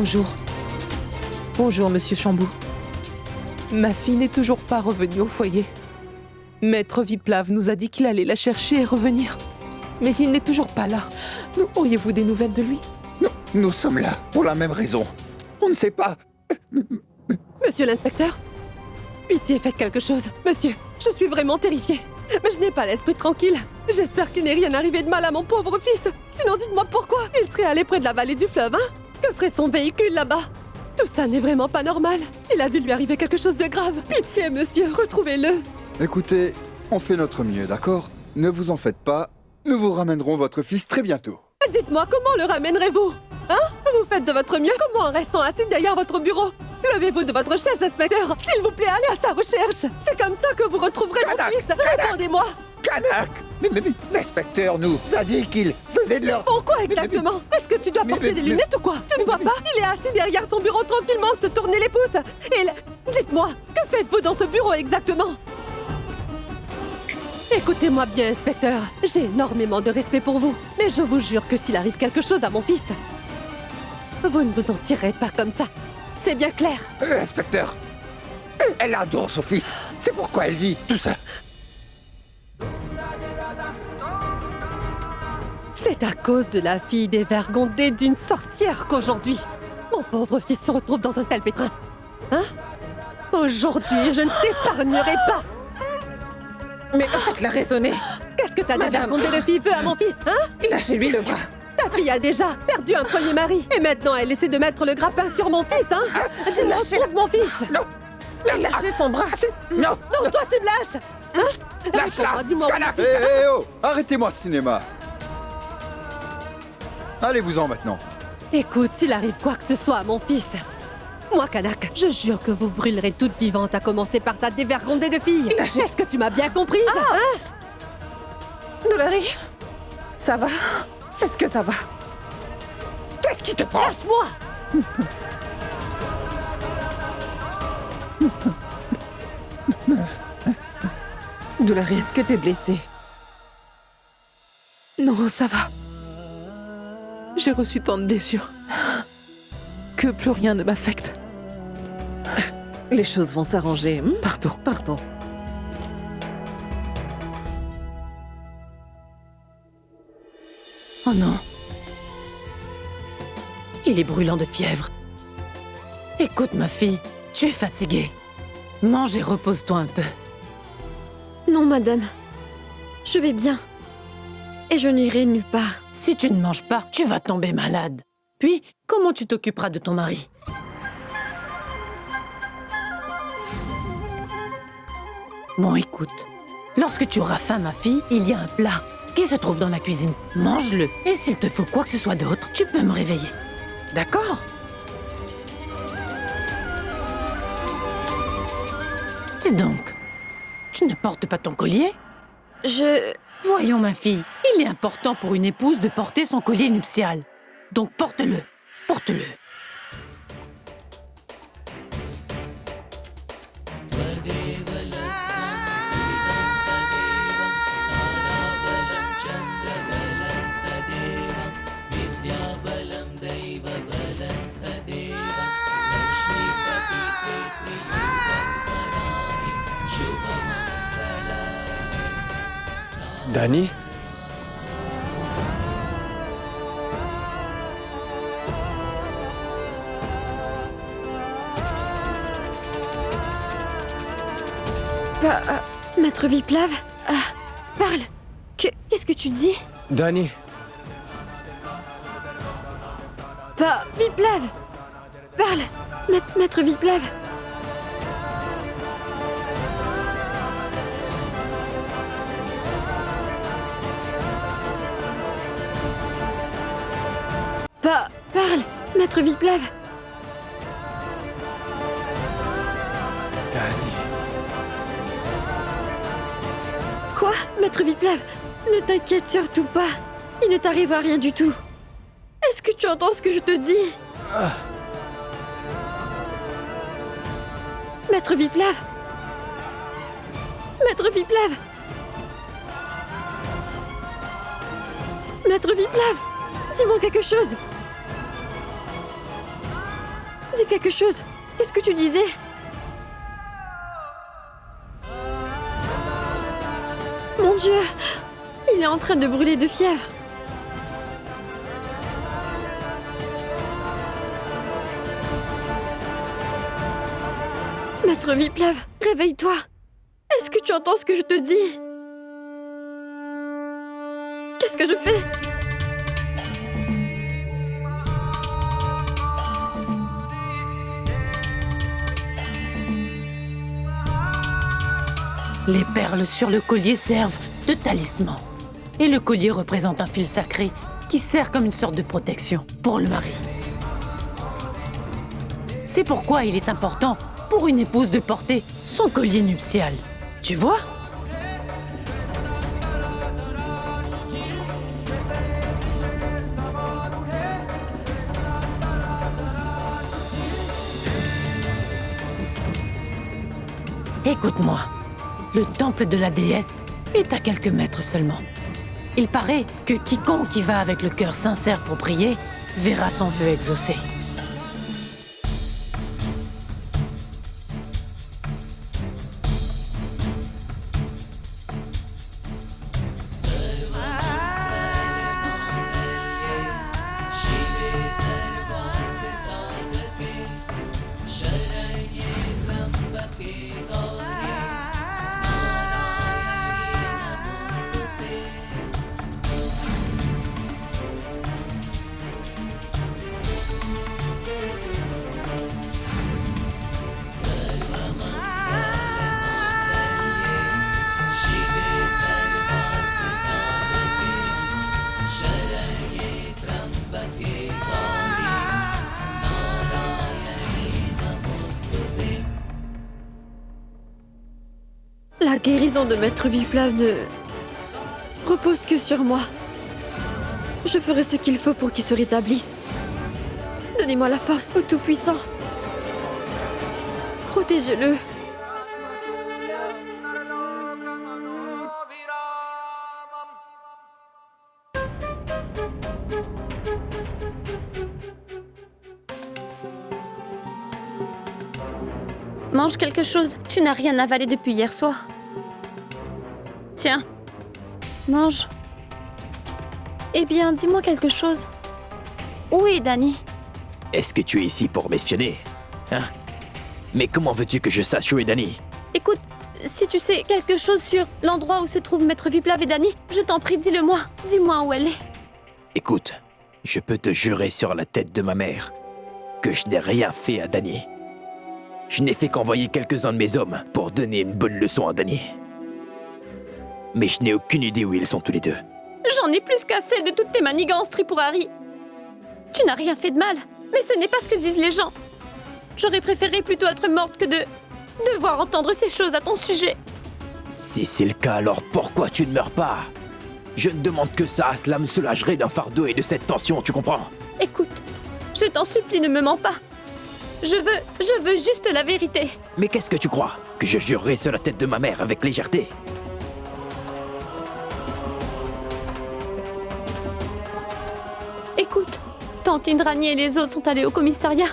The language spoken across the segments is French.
Bonjour. Bonjour, Monsieur Chambou. Ma fille n'est toujours pas revenue au foyer. Maître Viplav nous a dit qu'il allait la chercher et revenir. Mais il n'est toujours pas là. Auriez-vous des nouvelles de lui? Nous sommes là pour la même raison. On ne sait pas. Monsieur l'inspecteur? Pitié, faites quelque chose. Monsieur, je suis vraiment terrifiée. Mais je n'ai pas l'esprit tranquille. J'espère qu'il n'est rien arrivé de mal à mon pauvre fils. Sinon, dites-moi pourquoi il serait allé près de la vallée du fleuve, hein? Que ferait son véhicule là-bas? Tout ça n'est vraiment pas normal. Il a dû lui arriver quelque chose de grave. Pitié, monsieur, retrouvez-le. Écoutez, on fait notre mieux, d'accord? Ne vous en faites pas. Nous vous ramènerons votre fils très bientôt. Dites-moi, comment le ramènerez-vous? Hein? Vous faites de votre mieux? Comment en restant assis derrière votre bureau? Levez-vous de votre chaise, inspecteur. S'il vous plaît, allez à sa recherche. C'est comme ça que vous retrouverez mon Kanak, fils. Kanak. Répondez-moi. Kanak! Mais l'inspecteur nous a dit qu'il faisait de leur... Pourquoi exactement? Est-ce que tu dois porter des lunettes ou quoi? Tu ne vois pas? Il est assis derrière son bureau tranquillement, se tourner les pouces. Dites-moi, que faites-vous dans ce bureau exactement? Écoutez-moi bien, inspecteur. J'ai énormément de respect pour vous. Mais je vous jure que s'il arrive quelque chose à mon fils, vous ne vous en tirerez pas comme ça. C'est bien clair. Inspecteur, elle adore son fils. C'est pourquoi elle dit tout ça. C'est à cause de la fille dévergondée d'une sorcière qu'aujourd'hui, mon pauvre fils se retrouve dans un tel pétrin. Hein? Aujourd'hui, je ne t'épargnerai pas. Mais faites-la raisonner. Qu'est-ce que ta dévergondée de fille veut à mon fils, hein? Lâchez-lui le bras. Ta fille a déjà perdu un premier mari. Et maintenant, elle essaie de mettre le grappin sur mon fils, hein? Dis-moi, trouve mon fils. Non. Lâchez son bras. Non. Non, toi, tu me lâches. Hein? Lâche-la. Dis-moi, mon Kanak. fils. Oh, arrêtez-moi ce cinéma. Allez-vous-en maintenant. Écoute, s'il arrive quoi que ce soit à mon fils, moi, Kanak, je jure que vous brûlerez toute vivante, à commencer par ta dévergondée de fille. Lâchez. Est-ce que tu m'as bien comprise, hein? Doulari, ça va? Est-ce que ça va? Qu'est-ce qui te prend? Lâche-moi! Doulari, est-ce que t'es blessée? Non, ça va. J'ai reçu tant de blessures que plus rien ne m'affecte. Les choses vont s'arranger. Partons. Partons. Oh non. Il est brûlant de fièvre. Écoute, ma fille, tu es fatiguée. Mange et repose-toi un peu. Non, madame. Je vais bien. Et je n'irai nulle part. Si tu ne manges pas, tu vas tomber malade. Puis, comment tu t'occuperas de ton mari? Bon, écoute. Lorsque tu auras faim, ma fille, il y a un plat qui se trouve dans la cuisine. Mange-le. Et s'il te faut quoi que ce soit d'autre, tu peux me réveiller. D'accord? Dis donc, tu ne portes pas ton collier? Voyons, ma fille, il est important pour une épouse de porter son collier nuptial. Donc porte-le, porte-le. Dani? Maître Viplav? Parle. Qu'est-ce que tu dis? Dani? Viplav! Parle. Maître Viplav? Parle. Maître Viplav? Dani? Quoi? Maître Viplav? Ne t'inquiète surtout pas. Il ne t'arrivera rien du tout. Est-ce que tu entends ce que je te dis? Maître Viplav? Maître Viplav? Maître Viplav? Dis-moi quelque chose. Dis quelque chose. Qu'est-ce que tu disais? Mon Dieu! Il est en train de brûler de fièvre. Maître Viplav, réveille-toi. Est-ce que tu entends ce que je te dis? Qu'est-ce que je fais? Les perles sur le collier servent de talisman. Et le collier représente un fil sacré qui sert comme une sorte de protection pour le mari. C'est pourquoi il est important pour une épouse de porter son collier nuptial. Tu vois? Écoute-moi, le temple de la déesse est à quelques mètres seulement. Il paraît que quiconque y va avec le cœur sincère pour prier verra son vœu exaucé. La guérison de Maître Viplav ne repose que sur moi. Je ferai ce qu'il faut pour qu'il se rétablisse. Donnez-moi la force au Tout-Puissant. Protégez-le. Mange quelque chose. Tu n'as rien avalé depuis hier soir. Tiens, mange. Eh bien, dis-moi quelque chose. Où est Danny? Est-ce que tu es ici pour m'espionner? Hein? Mais comment veux-tu que je sache où est Danny? Écoute, si tu sais quelque chose sur l'endroit où se trouve Maître Viplav et Danny, je t'en prie, dis-le-moi. Dis-moi où elle est. Écoute, je peux te jurer sur la tête de ma mère que je n'ai rien fait à Danny. Je n'ai fait qu'envoyer quelques-uns de mes hommes pour donner une bonne leçon à Danny. Mais je n'ai aucune idée où ils sont tous les deux. J'en ai plus qu'assez de toutes tes manigances, Tripurari. Tu n'as rien fait de mal, mais ce n'est pas ce que disent les gens. J'aurais préféré plutôt être morte que de devoir entendre ces choses à ton sujet. Si c'est le cas, alors pourquoi tu ne meurs pas? Je ne demande que ça, cela me soulagerait d'un fardeau et de cette tension, tu comprends? Écoute, je t'en supplie, ne me mens pas. Je veux juste la vérité. Mais qu'est-ce que tu crois? Que je jurerai sur la tête de ma mère avec légèreté? Écoute, Tante Indrani et les autres sont allés au commissariat.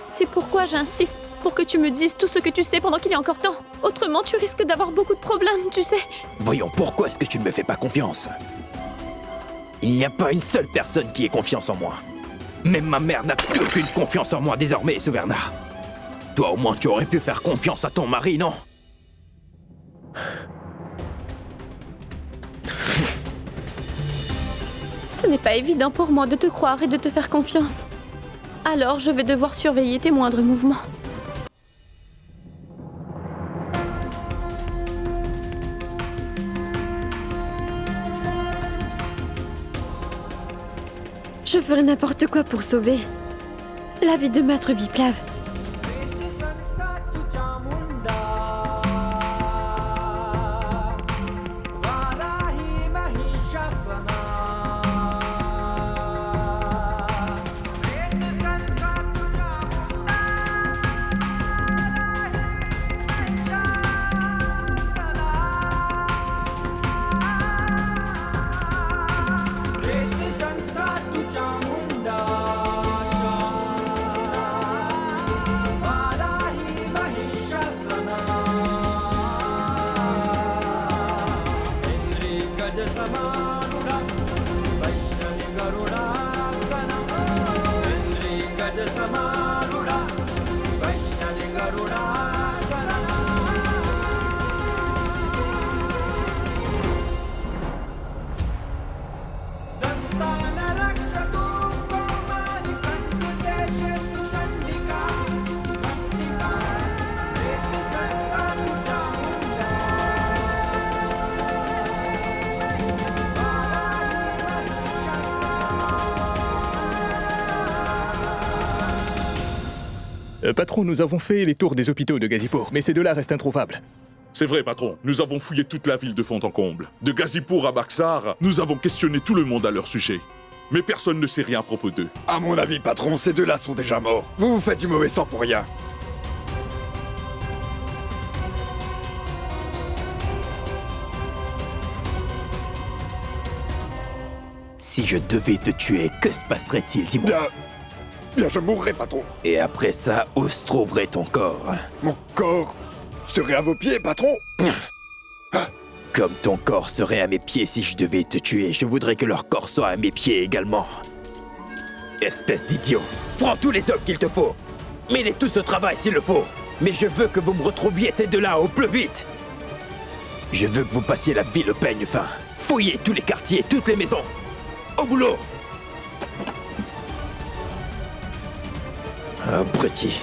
C'est pourquoi j'insiste pour que tu me dises tout ce que tu sais pendant qu'il est encore temps. Autrement, tu risques d'avoir beaucoup de problèmes, tu sais. Voyons, pourquoi est-ce que tu ne me fais pas confiance? Il n'y a pas une seule personne qui ait confiance en moi. Même ma mère n'a plus aucune confiance en moi désormais, Suverna. Toi au moins tu aurais pu faire confiance à ton mari, non? Ce n'est pas évident pour moi de te croire et de te faire confiance. Alors je vais devoir surveiller tes moindres mouvements. Je ferai n'importe quoi pour sauver la vie de Maître Viplav. Patron, nous avons fait les tours des hôpitaux de Gazipour, mais ces deux-là restent introuvables. C'est vrai, patron. Nous avons fouillé toute la ville de fond en comble. De Gazipour à Baksar, nous avons questionné tout le monde à leur sujet. Mais personne ne sait rien à propos d'eux. À mon avis, patron, ces deux-là sont déjà morts. Vous vous faites du mauvais sang pour rien. Si je devais te tuer, que se passerait-il, dis-moi? Bien, je mourrai, patron. Et après ça, où se trouverait ton corps? Mon corps serait à vos pieds, patron. Comme ton corps serait à mes pieds si je devais te tuer, je voudrais que leur corps soit à mes pieds également. Espèce d'idiot. Prends tous les hommes qu'il te faut. Mets-les tous au travail s'il le faut. Mais je veux que vous me retrouviez ces deux-là au plus vite. Je veux que vous passiez la ville au peigne fin. Fouillez tous les quartiers, toutes les maisons. Au boulot. Abruti.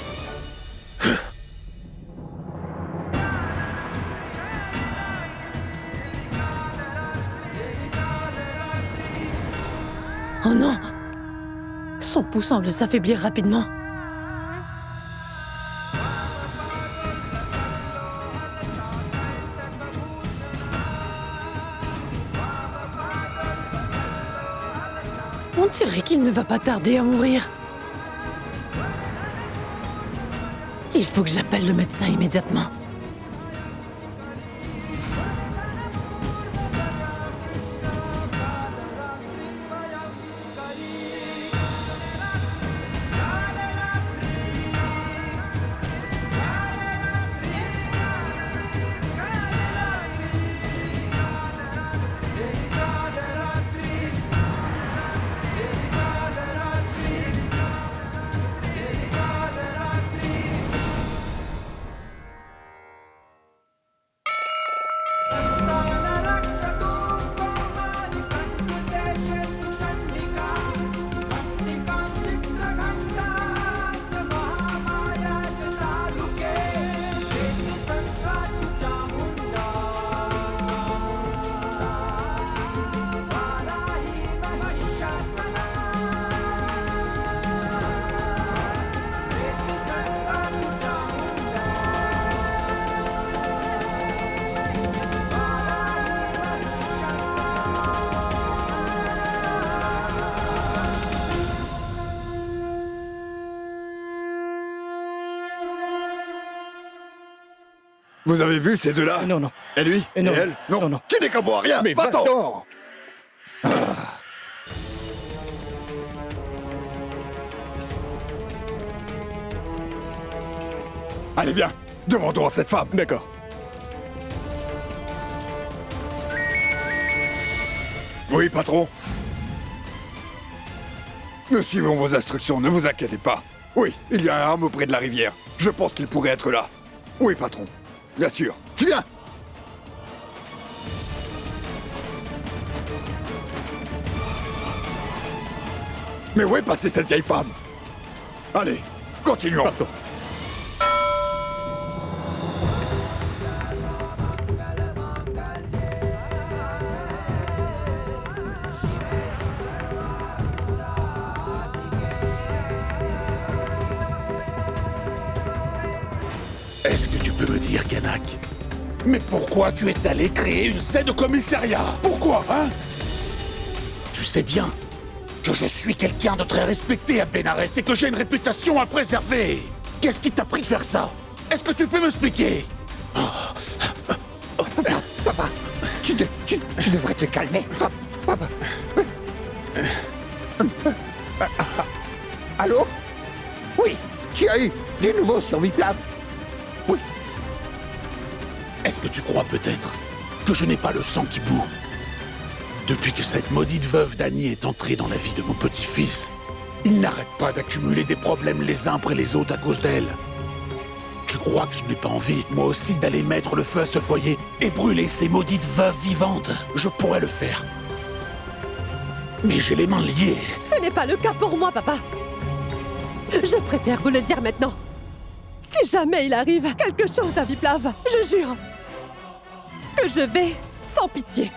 Oh non! Son pouls semble s'affaiblir rapidement. On dirait qu'il ne va pas tarder à mourir. Il faut que j'appelle le médecin immédiatement. Vous avez vu ces deux-là? Non, non. Et lui? Et non. Et elle? Non. Non. Qui n'est qu'à boire rien? Mais va-t'en! Allez, viens. Demandons à cette femme. D'accord. Oui, patron. Nous suivons vos instructions, ne vous inquiétez pas. Oui, il y a un homme auprès de la rivière. Je pense qu'il pourrait être là. Oui, patron. Bien sûr. Tu viens? Mais où est passée cette vieille femme? Allez, continuons. Partons. Est-ce que tu peux me dire, Kanak? Mais pourquoi tu es allé créer une scène au commissariat? Pourquoi, hein? Tu sais bien que je suis quelqu'un de très respecté à Bénarès et que j'ai une réputation à préserver. Qu'est-ce qui t'a pris de faire ça? Est-ce que tu peux m'expliquer? Papa, tu devrais te calmer. Papa. Allô? Oui, tu as eu du nouveau sur Viplav? Oui. Est-ce que tu crois peut-être que je n'ai pas le sang qui bout? Depuis que cette maudite veuve Dany est entrée dans la vie de mon petit-fils, il n'arrête pas d'accumuler des problèmes les uns après les autres à cause d'elle. Tu crois que je n'ai pas envie, moi aussi, d'aller mettre le feu à ce foyer et brûler ces maudites veuves vivantes? Je pourrais le faire. Mais j'ai les mains liées. Ce n'est pas le cas pour moi, papa. Je préfère vous le dire maintenant. Si jamais il arrive quelque chose à Viplav, je jure que je vais, sans pitié,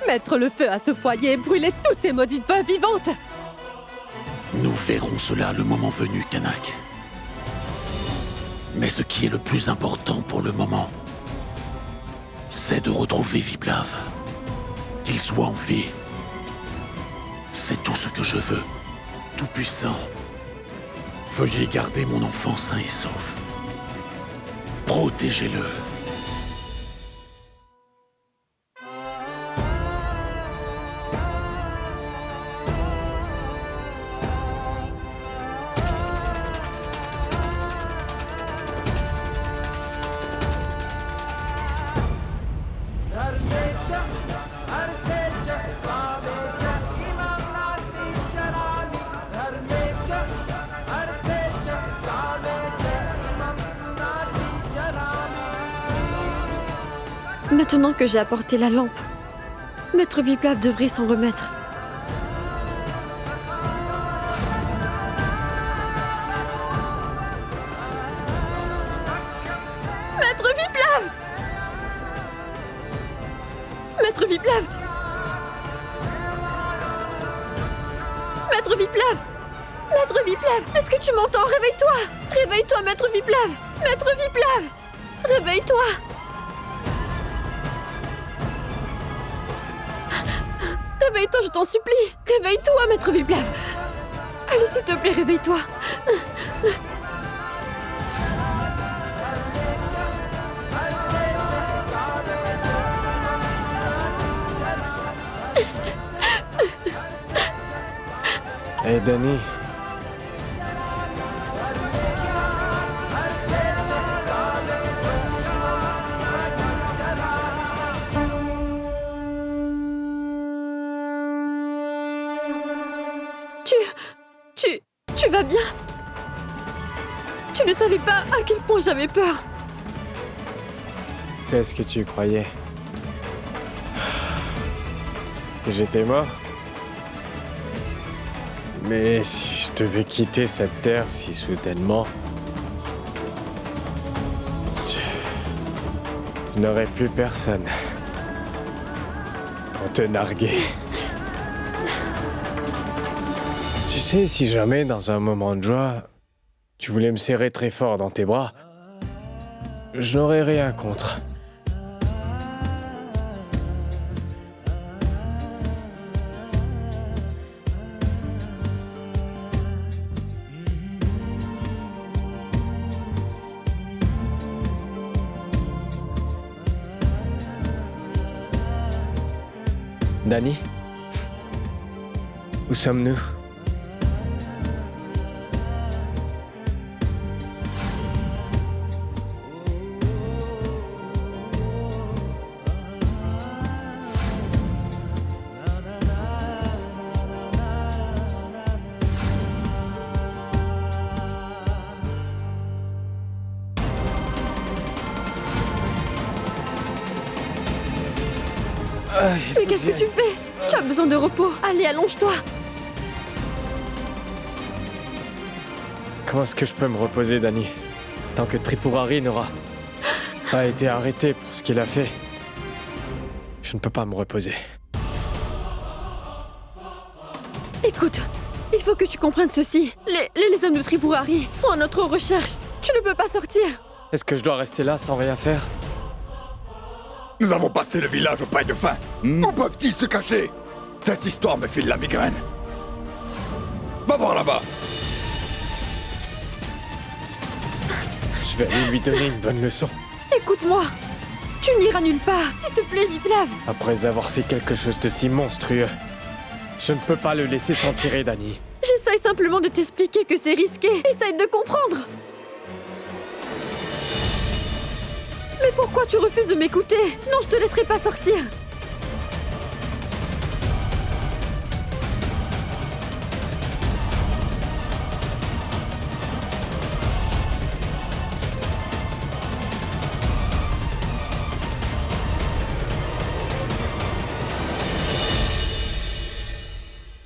mettre le feu à ce foyer et brûler toutes ces maudites veuves vivantes. Nous verrons cela le moment venu, Kanak. Mais ce qui est le plus important pour le moment, c'est de retrouver Viplav. Qu'il soit en vie. C'est tout ce que je veux. Tout-puissant, veuillez garder mon enfant sain et sauf. Protégez-le. Maintenant que j'ai apporté la lampe, Maître Viplav devrait s'en remettre. Maître Viplav! Maître Viplav! Maître Viplav! Maître Viplav! Est-ce que tu m'entends? Réveille-toi! Réveille-toi, Maître Viplav! Maître Viplav! Réveille-toi! Réveille-toi, je t'en supplie! Réveille-toi, Maître Viplav! Allez, s'il te plaît, réveille-toi! Hé, Dany. Tu vas bien? Tu ne savais pas à quel point j'avais peur. Qu'est-ce que tu croyais? Que j'étais mort? Mais si je devais quitter cette terre si soudainement, je n'aurais plus personne pour te narguer. Tu sais, si jamais, dans un moment de joie, tu voulais me serrer très fort dans tes bras, je n'aurais rien contre. Dany? Où sommes-nous? Mais qu'est-ce que tu fais? Tu as besoin de repos. Allez, allonge-toi. Comment est-ce que je peux me reposer, Dany? Tant que Tripurari n'aura pas été arrêté pour ce qu'il a fait, je ne peux pas me reposer. Écoute, il faut que tu comprennes ceci. Les hommes de Tripurari sont à notre recherche. Tu ne peux pas sortir. Est-ce que je dois rester là sans rien faire? Nous avons passé le village au paille de faim. Où peuvent-ils se cacher? Cette histoire me file la migraine. Va voir là-bas. Je vais aller lui donner une bonne leçon. Écoute-moi. Tu n'iras nulle part. S'il te plaît, Viplav. Après avoir fait quelque chose de si monstrueux, je ne peux pas le laisser s'en tirer, Dany. J'essaye simplement de t'expliquer que c'est risqué. Essaye de comprendre. Mais pourquoi tu refuses de m'écouter? Non, je te laisserai pas sortir.